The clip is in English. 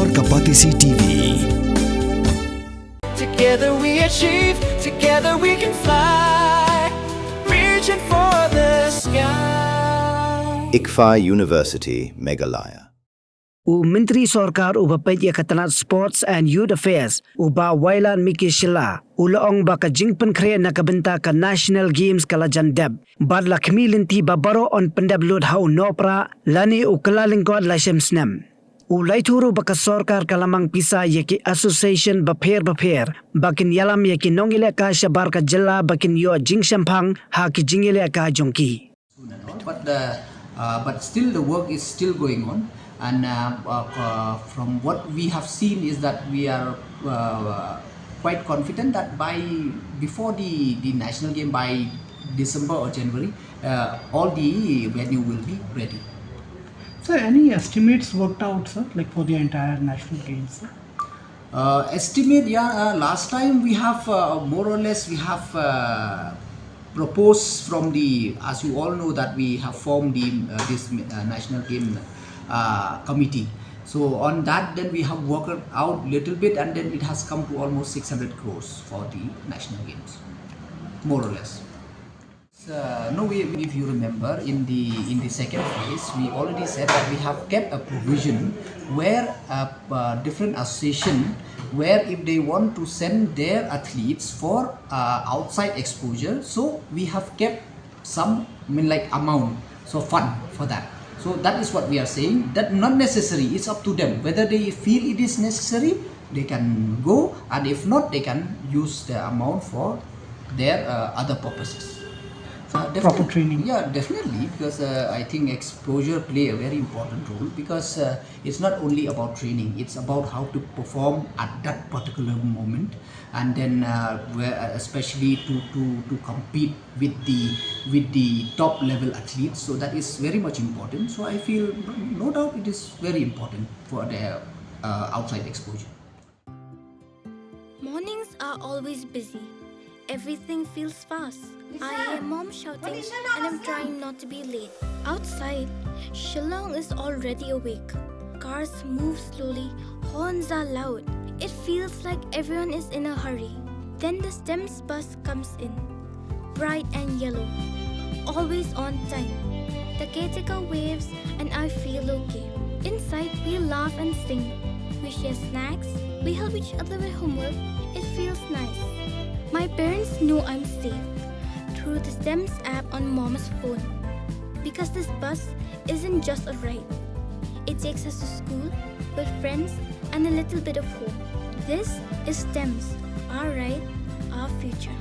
for Kapatisi TV. Together we achieve, together we can fly, reaching for the sky. Ïaid University, Meghalaya. Menteri Sorkar Upapait Katalat Sports and Youth Affairs Uba Wailan Miki Shila Ulaong baka Jingpynkhreh nakabenta ka National Games kalajan deb badla kmilinti babaro on pendab lod hau nopra lani ukalalingkod lasem snem ulai turu baka Sorkar kalamang pisa yaki association baper bakin yalam yaki nongile ka shabar ka jilla bakin yo jingshampang ha ki jingile ka jongki but still the work is still going on. And from what we have seen is that we are quite confident that before the national game, by December or January, all the venue will be ready. So any estimates worked out, sir, like for the entire national games? Sir? Estimate, yeah. Last time we have more or less we have proposed from the, as you all know, that we have formed the this national game committee. So on that, then we have worked out little bit, and then it has come to almost 600 crores for the national games, more or less. No, if you remember, in the second phase, we already said that we have kept a provision where different association, where if they want to send their athletes for outside exposure, so we have kept some amount, so fund for that. So that is what we are saying, that not necessary, it's up to them. Whether they feel it is necessary, they can go, and if not, they can use the amount for their other purposes. Proper training. Yeah, definitely, because I think exposure play a very important role, because it's not only about training, it's about how to perform at that particular moment, and then especially to compete with the top level athletes. So that is very much important. So I feel no doubt it is very important for their outside exposure. Mornings are always busy. Everything feels fast. I hear mom shouting and I'm trying not to be late. Outside, Shillong is already awake. Cars move slowly, horns are loud. It feels like everyone is in a hurry. Then the STEMS bus comes in, bright and yellow, always on time. The caretaker waves and I feel okay. Inside, we laugh and sing. We share snacks, we help each other with homework. It feels nice. My parents know I'm safe through the STEMS app on mom's phone. Because this bus isn't just a ride. It takes us to school with friends and a little bit of hope. This is STEMS, our ride, our future.